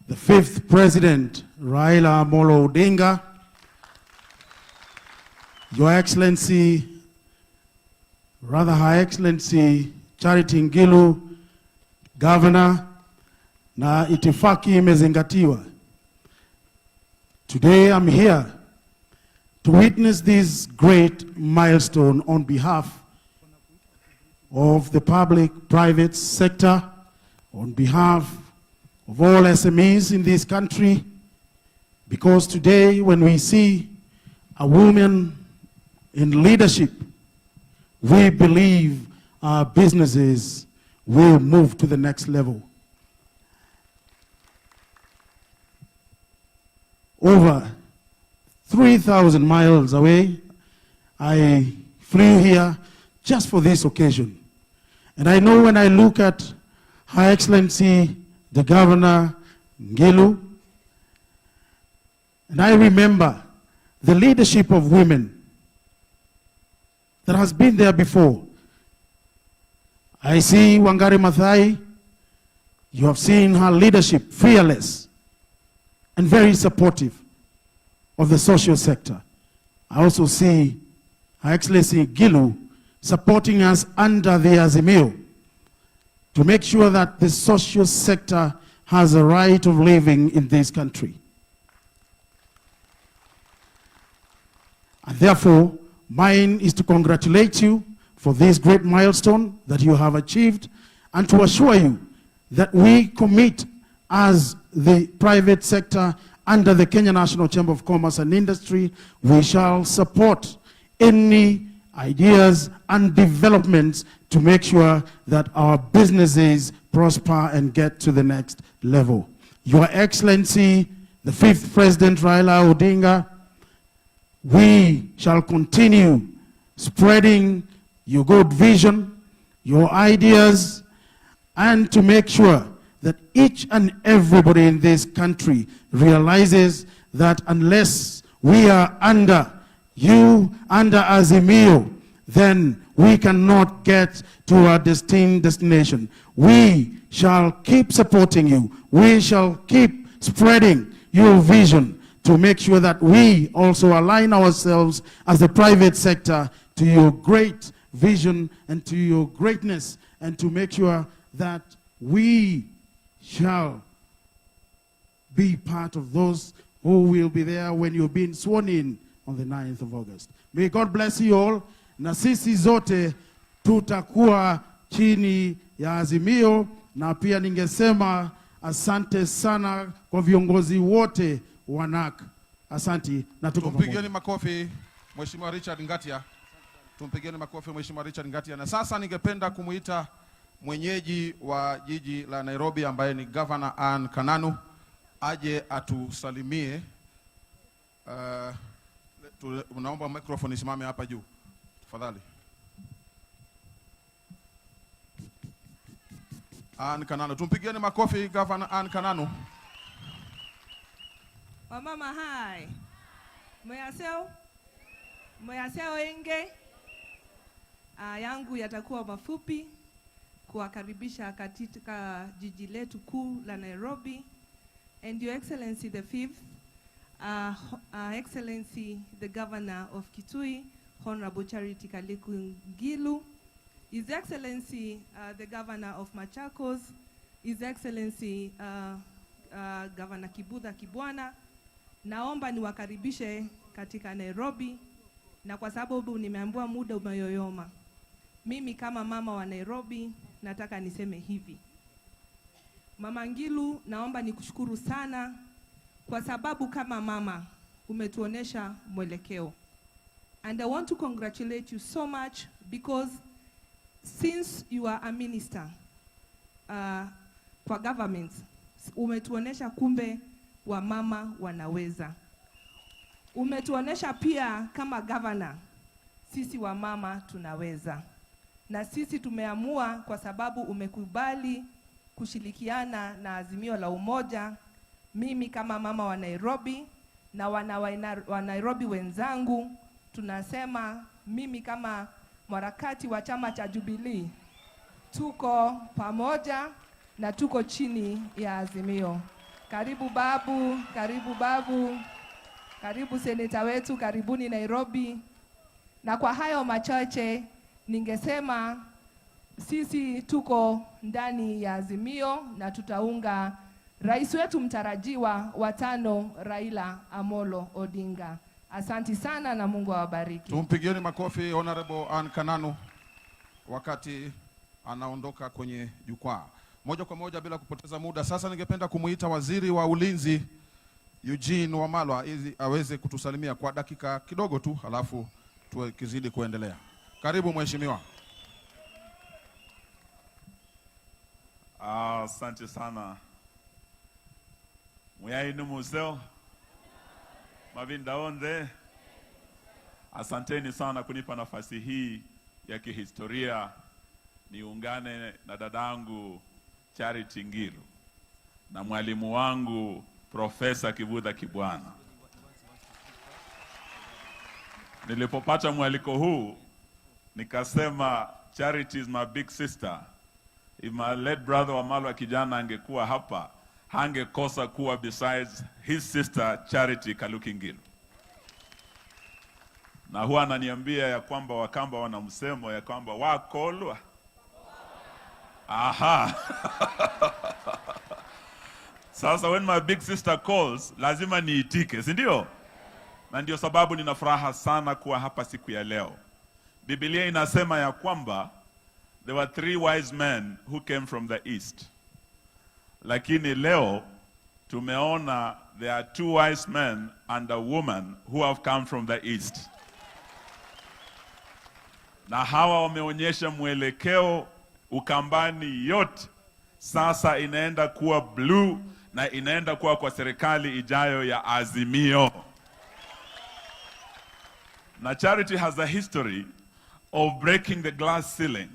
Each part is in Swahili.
the fifth President, Raila Amolo Odinga, Your Excellency, rather High Excellency Charity Ngilu, Governor, na itifaki imezingatiwa. Today I'm here to witness this great milestone on behalf of the public-private sector, on behalf of all SMEs in this country, because today when we see a woman in leadership, we believe our businesses will move to the next level. Over 3,000 miles away, I flew here just for this occasion. And I know when I look at Her Excellency, the Governor Ngilu, and I remember the leadership of women that has been there before. I see Wangari Maathai. You have seen her leadership, fearless and very supportive of the social sector. I also see Her Excellency Ngilu supporting us under the Azimio to make sure that the social sector has a right of living in this country. And therefore, mine is to congratulate you for this great milestone that you have achieved, and to assure you that we commit as the private sector under the Kenya National Chamber of Commerce and Industry, we shall support any ideas and developments to make sure that our businesses prosper and get to the next level. Your Excellency, the fifth President Raila Odinga, we shall continue spreading your good vision, your ideas, and to make sure that each and everybody in this country realizes that unless we are under you, under Azimio, then we cannot get to our destination. We shall keep supporting you. We shall keep spreading your vision to make sure that we also align ourselves as the private sector to your great vision and to your greatness, and to make sure that we shall be part of those who will be there when you're being sworn in on the 9th of August. May God bless you all. Na sisi zote tutakuwa chini ya Azimio, na pia ningesema asante sana kwa viongozi wote wa NARC. Asante na tuko pamoja. Tumpigieni makofi Mheshimiwa Richard Ngatia. Tumpigieni makofi Mheshimiwa Richard Ngatia. Na sasa ningependa kumuita mwenyeji wa jiji la Nairobi ambaye ni Governor Anne Kananu aje atusalimie. Unaomba microphone isimame hapa juu. Tafadhali. Anne Kananu. Tumpigieni makofi Governor Anne Kananu. Wamama hai. Mwaseo enge. Yangu yatakuwa mafupi kuwakaribisha katika jiji letu kuu la Nairobi. And Your Excellency the fifth, Excellency the Governor of Kitui, Honorable Charity Ngilu, His Excellency the Governor of Machakos, His Excellency Governor Kibwana, naomba niwakaribishe katika Nairobi, na kwa sababu nimeambiwa muda umeyoyoma, mimi kama mama wa Nairobi nataka niseme hivi. Mama Ngilu, naomba nikushukuru sana kwa sababu kama mama umetuonesha mwelekeo. And I want to congratulate you so much because since you are a minister kwa government, umetuonesha kumbe wa mama wanaweza. Umetuonesha pia kama governor, sisi wa mama tunaweza. Na sisi tumeamua kwa sababu umekubali kushirikiana na Azimio la Umoja. Mimi kama mama wa Nairobi na wa Nairobi wenzangu tunasema, mimi kama mwarakati wa chama cha Jubilee, tuko pamoja na tuko chini ya Azimio. Karibu babu, karibu babu. Karibu seneta wetu, karibuni Nairobi. Na kwa hayo machache ningesema sisi tuko ndani ya Azimio na tutaunga rais wetu mtarajiwa wa 5 Raila Amolo Odinga. Asante sana na Mungu awabariki. Tumpigieni makofi Honorable Ann Kananu wakati anaondoka kwenye jukwaa. Moja kwa moja bila kupoteza muda, sasa ningependa kumuita Waziri wa Ulinzi Eugene Wamalwa ili aweze kutusalimia kwa dakika kidogo tu, halafu tukizidi kuendelea. Karibu mheshimiwa. Asante sana. Muyainu museo. Mavinda onde. Asanteni sana kunipa nafasi hii ya kihistoria niungane na dadangu Charity Ngilu na mwalimu wangu Profesa Kivutha Kibwana. Nilipopata mwaliko huu nikasema Charity is my big sister. If my late brother Wamalwa kijana angekuwa hapa, hangekosa kuwa besides his sister Charity Kaluki Ngilu. Na huwa ananiambia ya kwamba Wakamba wana msemo ya kwamba wakolwa. Aha. Sasa when my big sister calls, lazima niitike, si ndio? Na ndio sababu nina furaha sana kuwa hapa siku ya leo. Biblia inasema ya kwamba there were 3 wise men who came from the east. Lakini leo tumeona there are 2 wise men and a woman who have come from the east. Na hawa wameonyesha mwelekeo Ukambani yote sasa inaenda kuwa blue na inaenda kuwa kwa serikali ijayo ya Azimio. Na Charity has a history of breaking the glass ceiling.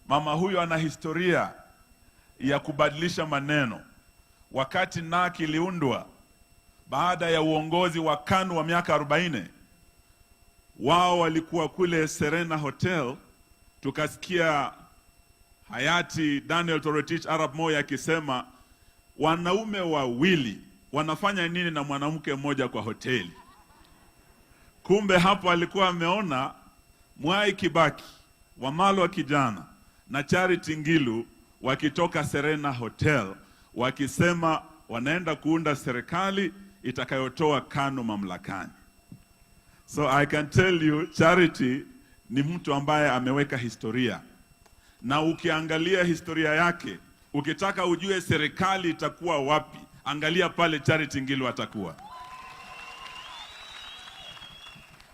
Mama huyu ana historia ya kubadilisha maneno. Wakati NARC iliundwa baada ya uongozi wa KANU wa miaka 40, wao walikuwa kule Serena Hotel, tukasikia hayati Daniel Toroitich Arap Moi akisema wanaume wawili wanafanya nini na mwanamke mmoja kwa hoteli. Kumbe hapo alikuwa ameona Mwai Kibaki, Wamalwa kijana na Charity Ngilu wakitoka Serena Hotel wakisema wanaenda kuunda serikali itakayotoa KANU mamlakani. So I can tell you Charity ni mtu ambaye ameweka historia. Na ukiangalia historia yake, ukitaka ujue serikali itakuwa wapi, angalia pale Charity Ngilu atakuwa.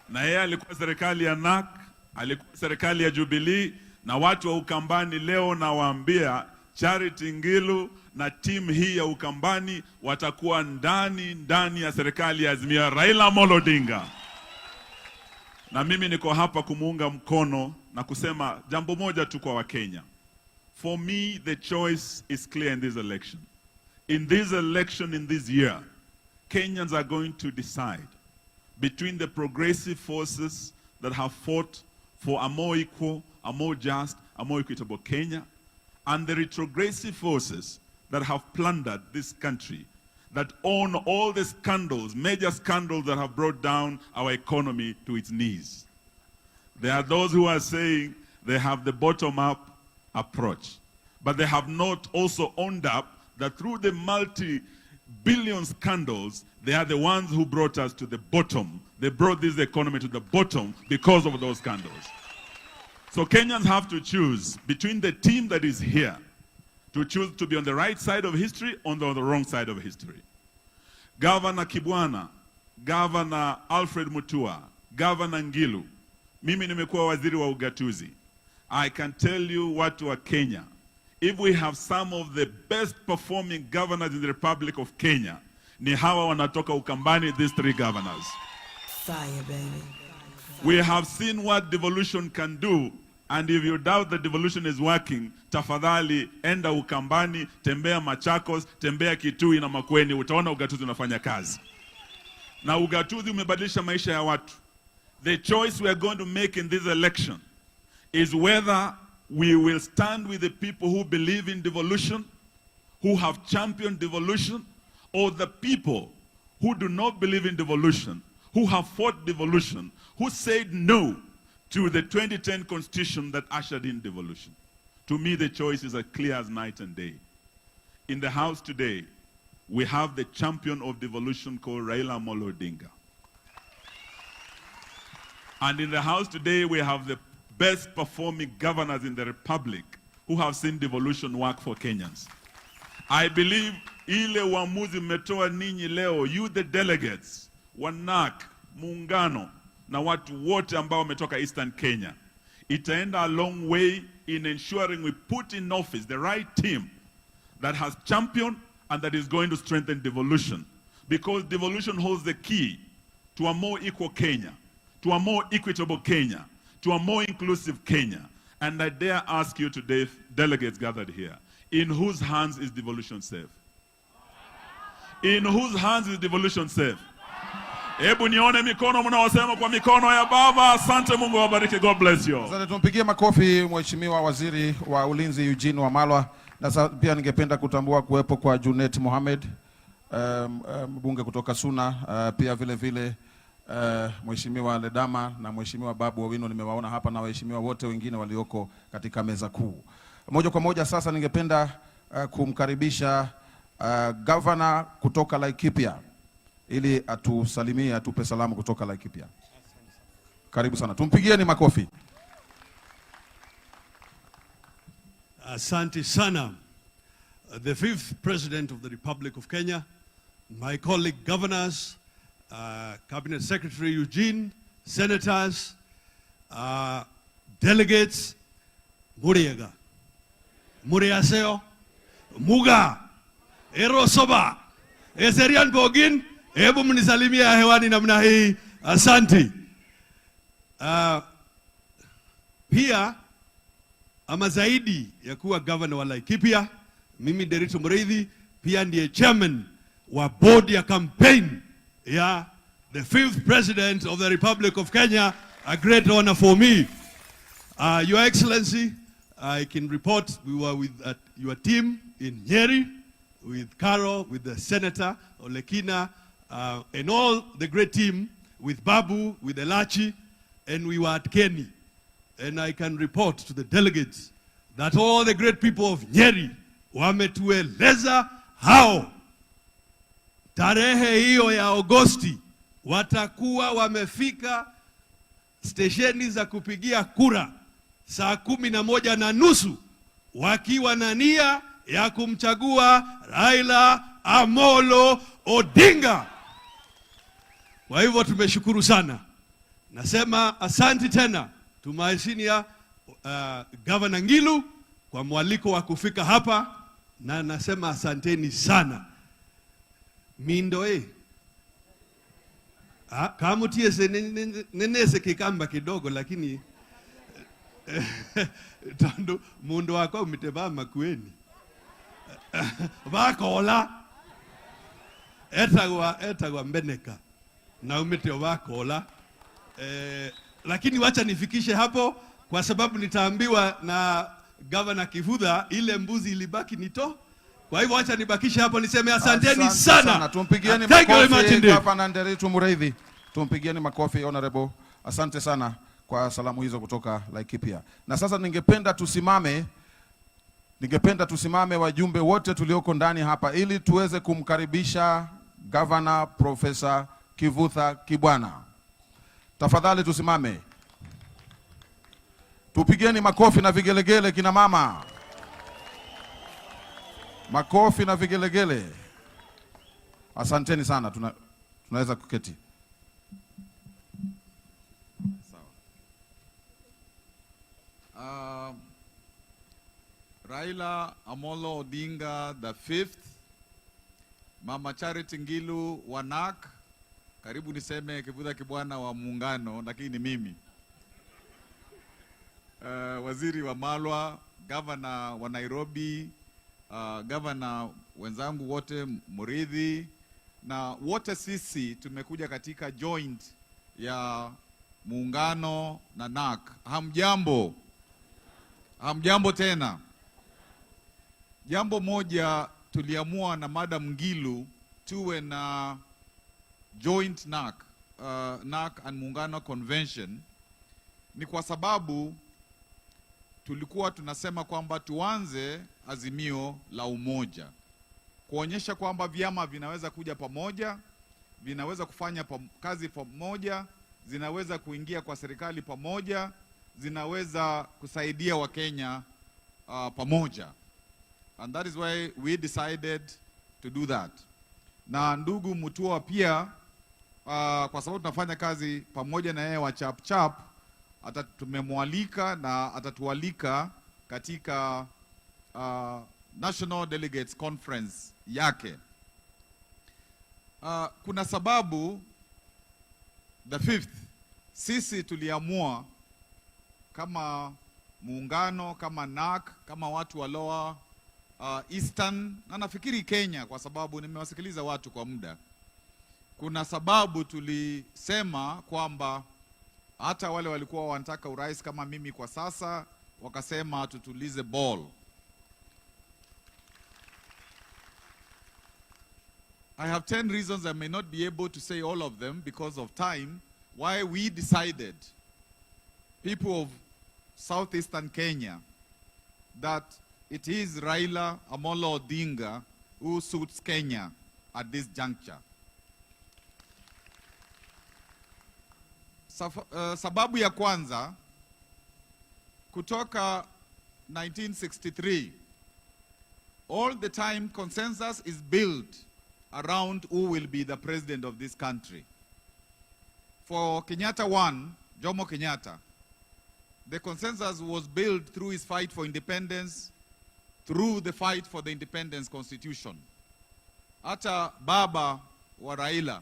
Na yeye alikuwa serikali ya NARC, alikuwa serikali ya Jubilee, na watu wa Ukambani leo nawaambia Charity Ngilu na timu hii ya Ukambani watakuwa ndani ya serikali ya Azimio ya Raila Amolo Odinga. Na mimi niko hapa kumuunga mkono na kusema jambo moja tu kwa Wakenya. For me, the choice is clear in this election. In this election, in this year, Kenyans are going to decide between the progressive forces that have fought for a more equal, a more just, a more equitable Kenya, and the retrogressive forces that have plundered this country, that own all the scandals, major scandals that have brought down our economy to its knees. There are those who are saying they have the bottom-up approach, but they have not also owned up that through the multi-billion scandals, they are the ones who brought us to the bottom. They brought this economy to the bottom because of those scandals. So Kenyans have to choose between the team that is here, to choose to be on the right side of history or on the wrong side of history. Governor Kibwana, Governor Alfred Mutua, Governor Ngilu, mimi nimekuwa waziri wa ugatuzi. I can tell you watu wa Kenya, if we have some of the best performing governors in the Republic of Kenya, ni hawa wanatoka Ukambani, these 3 governors. Fire, baby. We have seen what devolution can do. And if you doubt that devolution is working, tafadhali enda Ukambani, tembea Machakos, tembea Kitui na Makueni, utaona ugatuzi unafanya kazi. Na ugatuzi umebadilisha maisha ya watu. The choice we are going to make in this election is whether we will stand with the people who believe in devolution, who have championed devolution, or the people who do not believe in devolution, who have fought devolution, who said no to the 2010 constitution that ushered in devolution. To me, the choice is as clear as night and day. In the House today, we have the champion of devolution called Raila Amolo Odinga. And in the House today, we have the best performing governors in the Republic who have seen devolution work for Kenyans. I believe ile uamuzi mmetoa ninyi leo, you the delegates, wa NARC, muungano, na watu wote ambao wametoka Eastern Kenya, itaenda a long way in ensuring we put in office the right team that has championed and that is going to strengthen devolution. Because devolution holds the key to a more equal Kenya, to a more equitable Kenya, to a more inclusive Kenya. And I dare ask you today, delegates gathered here, in whose hands is devolution safe? In whose hands is devolution safe? Hebu nione mikono mnaosema kwa mikono ya baba. Asante, Mungu awabariki. God bless you. Sasa tumpigie makofi Mheshimiwa Waziri wa Ulinzi Eugene Wamalwa. Na sasa pia ningependa kutambua kuwepo kwa Junet Mohamed, mbunge kutoka Suna, pia vile vile Mheshimiwa Ledama na Mheshimiwa Babu Owino nimewaona hapa, na waheshimiwa wote wengine walioko katika meza kuu. Moja kwa moja sasa ningependa kumkaribisha governor kutoka Laikipia ili atusalimie, atupe salamu kutoka Laikipia. Karibu sana. Tumpigieni makofi. Asante sana. The fifth President of the Republic of Kenya, my colleague governors, Cabinet Secretary Eugene, senators, delegates, Muriega, Muriaseo, Muga, Erosoba, Ezerian Bogin, hebu mnisalimia hewani namna hii. Asante. Pia ama zaidi ya kuwa governor wa Laikipia, mimi Derito Muriithi pia ndiye chairman wa board ya campaign ya the fifth president of the Republic of Kenya. A great honor for me. Your Excellency, I can report we were with your team in Nyeri, with Carol, with the Senator Olekina, and all the great team, with Babu, with Elachi, and we were at Keni. And I can report to the delegates that all the great people of Nyeri wametueleza hao tarehe hiyo ya Agosti watakuwa wamefika stesheni za kupigia kura saa 11:30 wakiwa na nia ya kumchagua Raila Amolo Odinga. Kwa hivyo tumeshukuru sana. Nasema asante tena to my senior Governor Ngilu kwa mwaliko wa kufika hapa, na nasema asanteni sana. Mindoe kama tiese nenese kikamba kidogo, lakini tando mundo wako umeteba Makueni bakola etagwa mbeneka na umeteba kola, lakini wacha nifikishe hapo kwa sababu nitaambiwa na Governor Kivutha ile mbuzi ilibaki nito. Kwa hivyo wacha nibakishe hapo niseme asanteni sana. Tumpigieni makofi Governor Derito Muriithi. Tumpigieni makofi honorable. Asante sana kwa salamu hizo kutoka Laikipia. Na sasa ningependa tusimame wajumbe wote tulioko ndani hapa ili tuweze kumkaribisha Governor Professor Kivutha Kibwana. Tafadhali tusimame. Tupigeni makofi na vigelegele kina mama. Makofi na vigelegele. Asanteni sana. Tunaweza kuketi. Raila Amolo Odinga the fifth, Mama Charity Ngilu wa NARC, karibu niseme Kivutha Kibwana wa muungano, lakini ni mimi. Waziri wa Malwa, Governor wa Nairobi, Governor wenzangu wote Muriithi, na wote sisi tumekuja katika joint ya muungano na NARC. Hamjambo. Hamjambo tena. Jambo moja tuliamua na Madam Ngilu to an joint NARC and Muungano convention ni kwa sababu tulikuwa tunasema kwamba tuanze azimio la umoja, kuonyesha kwamba vyama vinaweza kuja pamoja, vinaweza kufanya kazi pamoja, zinaweza kuingia kwa serikali pamoja, zinaweza kusaidia Wakenya pamoja. And that is why we decided to do that. Na ndugu Mutua pia kwa sababu tunafanya kazi pamoja na yeye wa chap tumemwalika na atatualika katika National Delegates Conference yake. Kuna sababu the 5th sisi tuliamua kama muungano, kama NARC, kama watu wa Lower Eastern na nafikiri Kenya, kwa sababu nimewasikiliza watu kwa muda. Kuna sababu tulisema kwamba hata wale walikuwa wanataka urais kama mimi kwa sasa wakasema tutulize ball. I have 10 reasons. I may not be able to say all of them because of time, why we decided, people of southeastern Kenya, that it is Raila Amolo Odinga who suits Kenya at this juncture. Sababu ya kwanza, kutoka 1963, all the time consensus is built around who will be the president of this country. For Kenyatta 1, Jomo Kenyatta, the consensus was built through his fight for independence, through the fight for the independence constitution. Hata baba wa Raila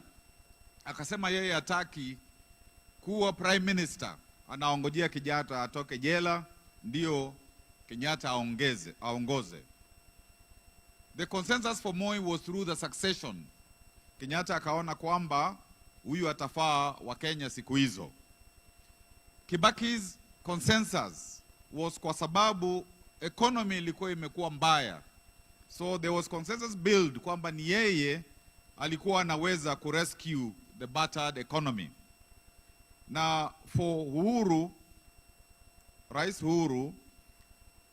akasema yeye hataki kuwa prime minister, anaongojea Kenyatta atoke jela ndio Kenyatta aongoze. The consensus for Moi was through the succession. Kenyatta akaona kwamba huyu atafaa wa Kenya siku hizo. Kibaki's consensus was kwa sababu economy ilikuwa imekuwa mbaya. So there was consensus built kwamba ni yeye alikuwa anaweza kurescue the battered economy. Na for Uhuru, Rais Uhuru,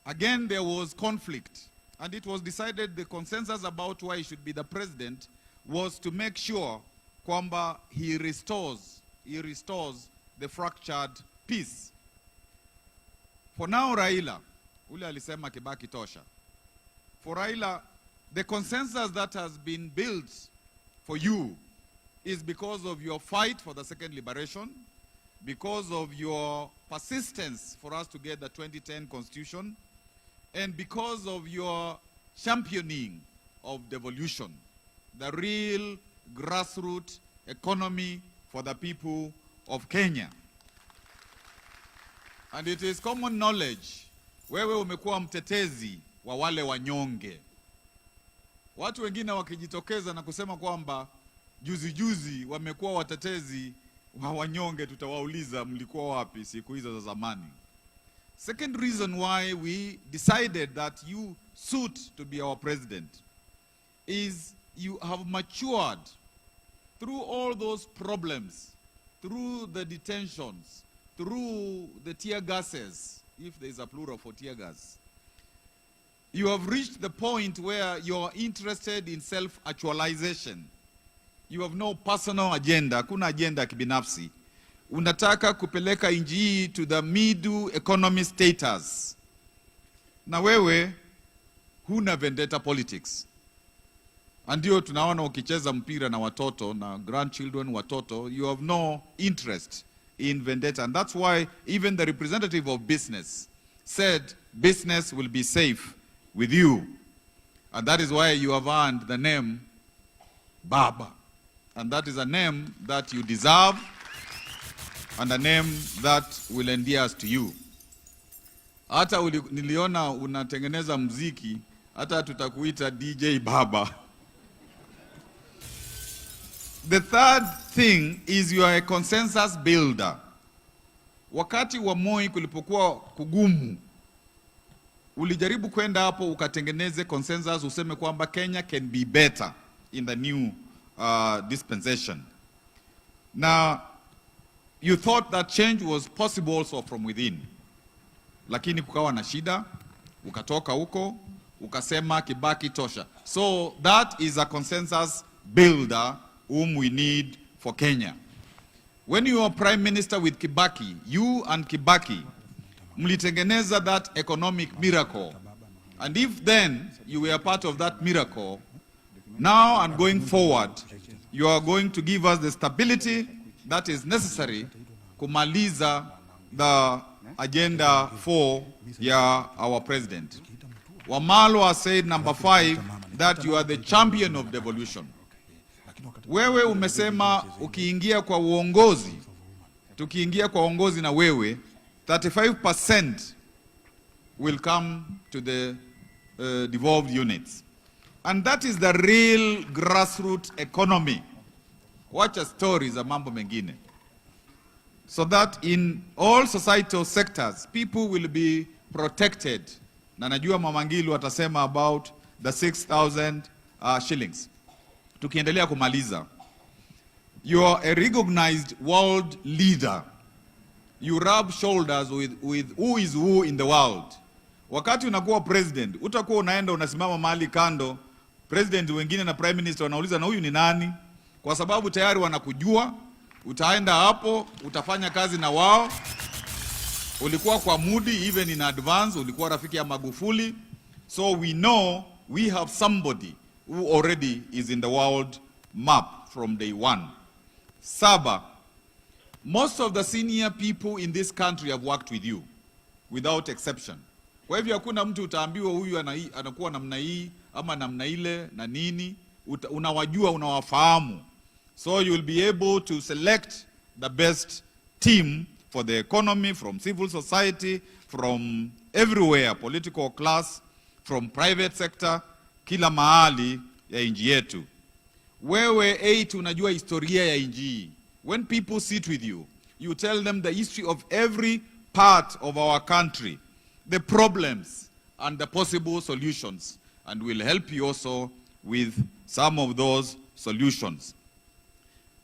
again there was conflict. And it was decided the consensus about why he should be the president was to make sure kwamba he restores the fractured peace. For now Raila, ule alisema Kibaki tosha. For Raila, the consensus that has been built for you is because of your fight for the second liberation, because of your persistence for us to get the 2010 constitution, and because of your championing of devolution, the real grassroots economy for the people of Kenya. And it is common knowledge, wewe umekuwa mtetezi wa wale wanyonge. Watu wengine wakijitokeza na kusema kwamba juzi wamekuwa watetezi wa wanyonge, tutawauliza mlikuwa wapi siku hizo za zamani. Second reason why we decided that you suit to be our president is you have matured through all those problems, through the detentions, through the tear gases, if there is a plural for tear gas. You have reached the point where you're interested in self-actualization. You have no personal agenda, kuna agenda kibinafsi. Unataka kupeleka nchi hii to the middle economy status. Na wewe huna vendetta politics. Ndio tunaona ukicheza mpira na watoto na grandchildren watoto, you have no interest in vendetta. And that's why even the representative of business said business will be safe with you. And that is why you have earned the name Baba. And that is a name that you deserve and a name that will endear to you. Hata niliona unatengeneza muziki, hata tutakuita DJ Baba. The third thing is you are a consensus builder. Wakati wa Moi kulipokuwa kugumu, ulijaribu kwenda hapo ukatengeneze consensus, useme kwamba Kenya can be better. in the new dispensation. Now, you thought that change was possible also from within. Lakini kukawa na shida, ukatoka huko, ukasema Kibaki tosha. So that is a consensus builder whom we need for Kenya. When you are prime minister with Kibaki, you and Kibaki mlitengeneza that economic miracle. And if then you were part of that miracle, now and going forward, you are going to give us the stability that is necessary kumaliza the agenda 4 ya our president. Wamalo has said, number 5, that you are the champion of devolution. Wewe umesema ukiingia kwa uongozi, tukiingia kwa uongozi na wewe, 35% will come to the devolved units. And that is the real grassroots economy. Watch a story za mambo mengine. So that in all societal sectors, people will be protected. Na najua Mama Ngilu atasema about the 6,000 shillings. Tukiendelea kumaliza. You are a recognized world leader. You rub shoulders with who is who in the world. Wakati unakuwa president, utakuwa unaenda unasimama mahali kando, president wengine na prime minister wanauliza na huyu ni nani? Kwa sababu tayari wanakujua, utaenda hapo, utafanya kazi na wao. Ulikuwa kwa Moody even in advance, ulikuwa rafiki ya Magufuli. So we know we have somebody who already is in the world map from day one. Saba, most of the senior people in this country have worked with you, without exception. Kwa hivyo hakuna mtu utaambiwa huyu anakuwa namna hii ama namna ile na nini, unawajua, unawafahamu. So you will be able to select the best team for the economy, from civil society, from everywhere, political class, from private sector, kila mahali ya nchi yetu. Wewe 8 unajua historia ya nchi. When people sit with you, you tell them the history of every part of our country, the problems and the possible solutions, and will help you also with some of those solutions.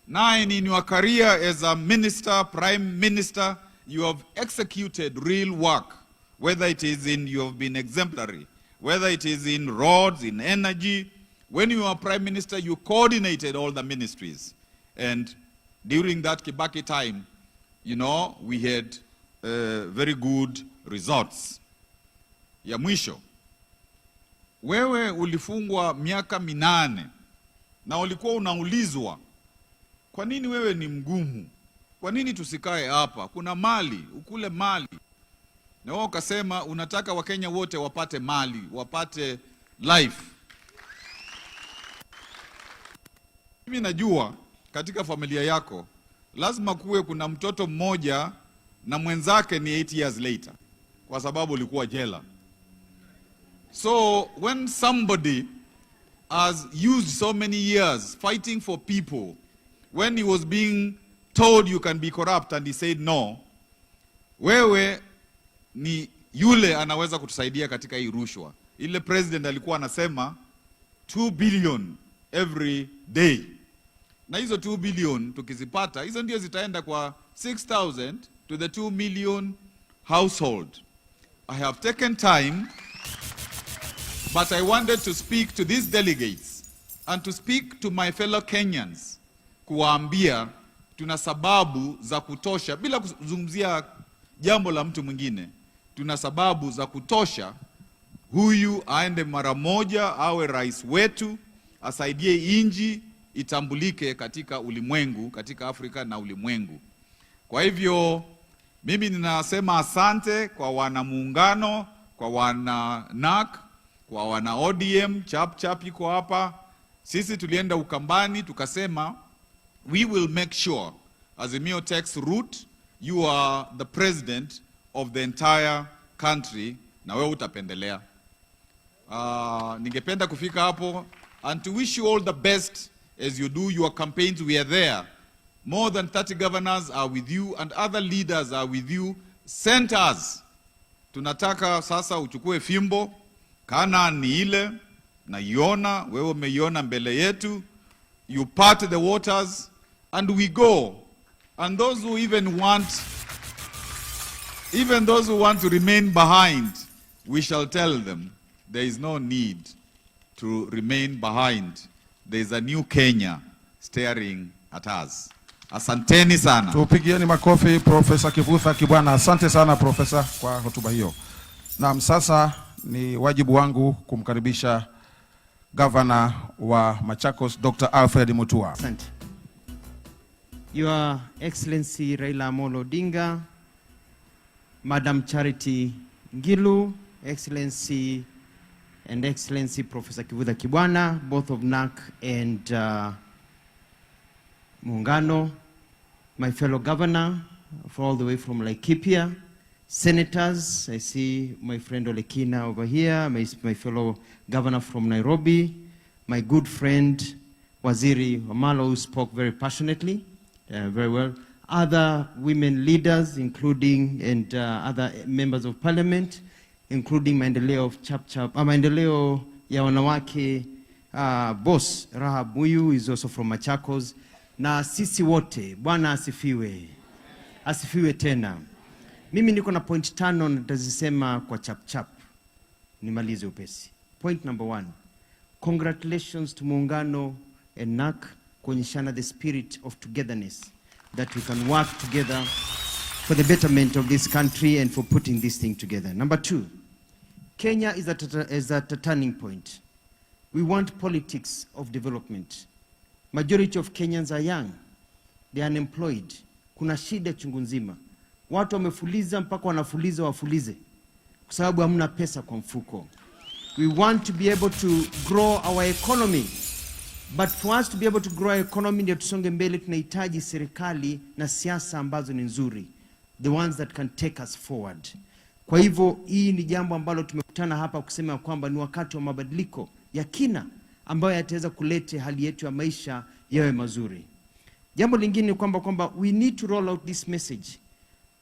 9, in your career as a minister, prime minister, you have executed real work, whether it is in, you have been exemplary, whether it is in roads, in energy. When you were prime minister, you coordinated all the ministries. And during that Kibaki time, you know, we had very good results. Ya mwisho, wewe ulifungwa miaka 8 na ulikuwa unaulizwa, kwa nini wewe ni mgumu? Kwa nini tusikae hapa? Kuna mali, ukule mali. Na wewe ukasema unataka Wakenya wote wapate mali, wapate life. Mimi najua katika familia yako lazima kuwe kuna mtoto mmoja na mwenzake ni 8 years later, kwa sababu ulikuwa jela. So when somebody has used so many years fighting for people, when he was being told you can be corrupt and he said no, wewe ni yule anaweza kutusaidia katika hii rushwa. Ile president alikuwa anasema 2 billion every day. Na hizo 2 billion tukizipata, hizo ndio zitaenda kwa 6,000 to the 2 million household. I have taken time, but I wanted to speak to these delegates and to speak to my fellow Kenyans, kuwaambia tuna sababu za kutosha, bila kuzungumzia jambo la mtu mwingine, tuna sababu za kutosha huyu aende mara moja awe rais wetu, asaidie inji itambulike katika ulimwengu, katika Afrika na ulimwengu. Kwa hivyo mimi ninasema asante kwa wana muungano, kwa wana NARC, kwa wana ODM, chap iko hapa. Sisi tulienda Ukambani tukasema we will make sure Azimio takes root. You are the president of the entire country na wewe utapendelea. Ningependa kufika hapo and to wish you all the best as you do your campaigns. We are there. More than 30 governors are with you and other leaders are with you. Centers. Tunataka sasa uchukue fimbo, Kana ni ile, naiona, wewe umeiona mbele yetu. You part the waters and we go. And those who even those who want to remain behind, we shall tell them there is no need to remain behind. There is a new Kenya staring at us. Asanteni sana. Tupigieni makofi Profesa Kivutha Kibwana. Asante sana Profesa kwa hotuba hiyo. Na sasa ni wajibu wangu kumkaribisha Governor wa Machakos Dr. Alfred Mutua. Asante. Your Excellency Raila Amolo Odinga, Madam Charity Ngilu, Excellency Professor Kivutha Kibwana, both of NARC and Muungano, my fellow governor all the way from Laikipia, senators, I see my friend Olekina over here, my fellow governor from Nairobi, my good friend Waziri Wamalo, who spoke very passionately, very well, other women leaders, including and other members of parliament, including maendeleo of maendeleo ya wanawake boss Rahab Muyu is also from Machakos, na sisi wote. Bwana asifiwe. Asifiwe tena. Mimi niko na point 5 nitazisema kwa chap nimalize upesi. Point number 1, congratulations to Muungano and NARC kuonyeshana the spirit of togetherness, that we can work together for the betterment of this country and for putting this thing together. Number 2, Kenya is at a turning point. We want politics of development. Majority of Kenyans are young. They are unemployed. Kuna shida chungu nzima. Watu wamefuliza mpaka wanafuliza wafulize kwa sababu hamna pesa kwa mfuko. We want to be able to grow our economy. But for us to be able to grow our economy, ndio tusonge mbele, tunahitaji serikali na siasa ambazo ni nzuri. The ones that can take us forward. Kwa hivyo hii ni jambo ambalo tumekutana hapa kusema kwamba ni wakati wa mabadiliko ya kina ambayo yataweza kuleta hali yetu ya maisha yawe mazuri. Jambo lingine ni kwamba we need to roll out this message.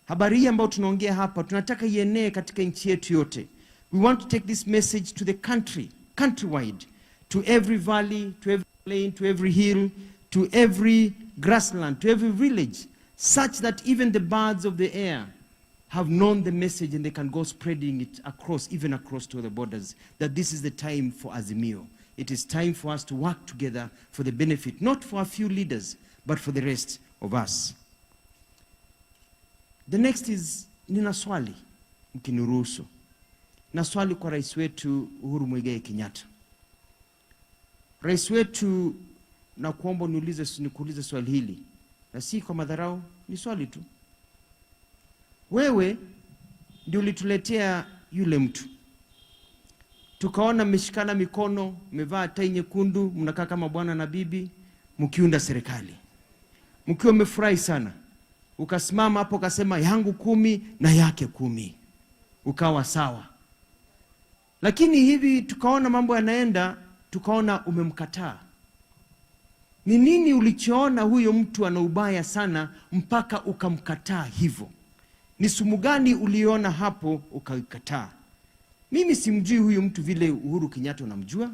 Habari hii ambayo tunaongea hapa tunataka ienee katika nchi yetu yote. We want to take this message to the countrywide, to every valley, to every plain, to every hill, to every grassland, to every village, such that even the birds of the air have known the message and they can go spreading it across, even across to the borders, that this is the time for Azimio. It is time for us to work together for the benefit, not for a few leaders, but for the rest of us. The next is, nina swali, mkiniruhusu. Na swali kwa rais wetu Uhuru Muigai Kenyatta. Rais wetu, na kuomba nikuulize swali hili. Na si kwa madharau, ni swali tu. Wewe ndio ulituletea yule mtu. Tukaona mmeshikana mikono, mmevaa tai nyekundu, mnakaa kama bwana na bibi, mkiunda serikali. Mkiwa mmefurahi sana. Ukasimama hapo ukasema yangu 10 na yake 10. Ukawa sawa. Lakini hivi tukaona mambo yanaenda, tukaona umemkataa. Ni nini ulichoona huyo mtu ana ubaya sana mpaka ukamkataa hivyo? Ni sumu gani uliona hapo ukakataa? Mimi simjui huyu mtu vile Uhuru Kenyatta unamjua.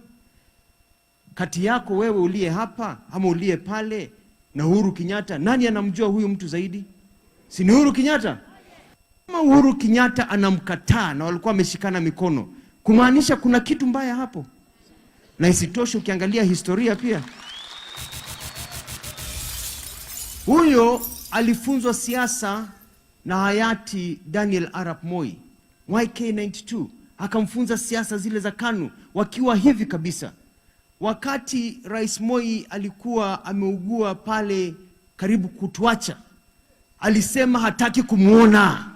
Kati yako wewe uliye hapa ama uliye pale na Uhuru Kenyatta, nani anamjua huyu mtu zaidi? Si ni Uhuru Kenyatta? Kama Uhuru Kenyatta anamkataa na walikuwa wameshikana mikono, kumaanisha kuna kitu mbaya hapo. Na isitoshe ukiangalia historia pia, huyo alifunzwa siasa na hayati Daniel Arap Moi, YK92, akamfunza siasa zile za KANU wakiwa hivi kabisa. Wakati Rais Moi alikuwa ameugua pale karibu kutuacha, alisema hataki kumuona.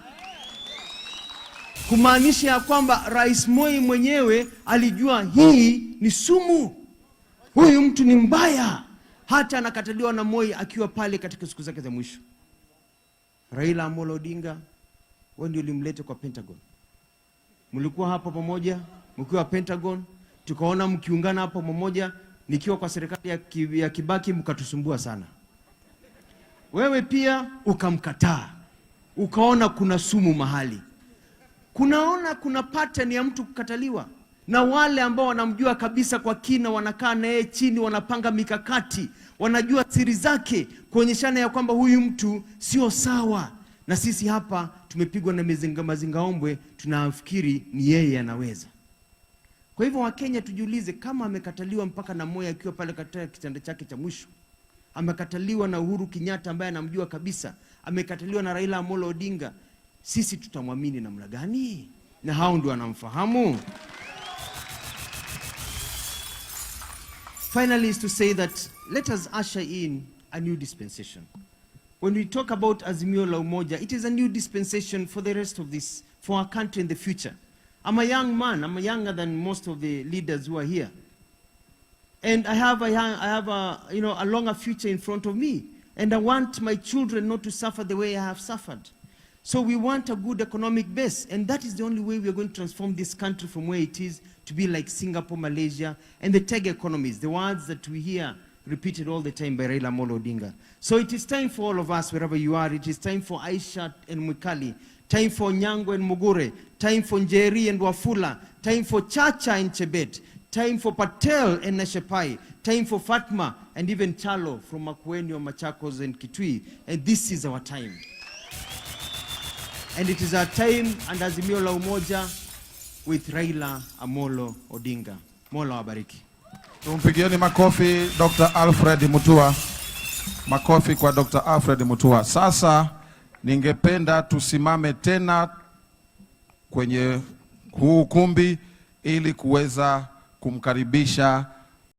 Kumaanisha ya kwamba Rais Moi mwenyewe alijua hii ni sumu. Huyu mtu ni mbaya. Hata anakataliwa na Moi akiwa pale katika siku zake za mwisho. Raila Amolo Odinga, wewe ndio ulimleta kwa Pentagon. Mlikuwa hapa pamoja, mkiwa Pentagon, tukaona mkiungana hapa pamoja, nikiwa kwa serikali ya Kibaki mkatusumbua sana. Wewe pia ukamkataa. Ukaona kuna sumu mahali. Kunaona kuna pattern ya mtu kukataliwa. na wale ambao wanamjua kabisa kwa kina, wanakaa na yeye chini, wanapanga mikakati, wanajua siri zake, kuonyeshana ya kwamba huyu mtu sio sawa. Na sisi hapa tumepigwa na mazingaombwe, tunafikiri ni yeye anaweza. Kwa hivyo Wakenya tujiulize, kama amekataliwa mpaka na Moi akiwa pale katika kitanda chake cha mwisho, amekataliwa na Uhuru Kenyatta ambaye anamjua kabisa, amekataliwa na Raila Amolo Odinga, sisi tutamwamini namna gani? Na hao ndio wanamfahamu. Finally is to say that let us usher in a new dispensation. When we talk about Azimio la Umoja, it is a new dispensation for the rest of this, for our country in the future. I'm a young man, I'm younger than most of the leaders who are here. And I have a longer future in front of me. And I want my children not to suffer the way I have suffered. So we want a good economic base. And that is the only way we are going to transform this country from where it is to be like Singapore, Malaysia, and the tech economies, the words that we hear repeated all the time by Raila Amolo Odinga. So it is time for all of us, wherever you are. It is time for Aisha and Mwikali, time for Nyango and Mugure, time for Njeri and Wafula, time for Chacha and Chebet, time for Patel and Nashepai, time for Fatma and even Chalo from Makueni or Machakos and Kitui. And this is our time. And it is our time and Azimio la Umoja with Raila Amolo Odinga. Mola wabariki. Tumpigieni makofi Dr. Alfred Mutua. Makofi kwa Dr. Alfred Mutua. Sasa ningependa tusimame tena kwenye huu ukumbi ili kuweza kumkaribisha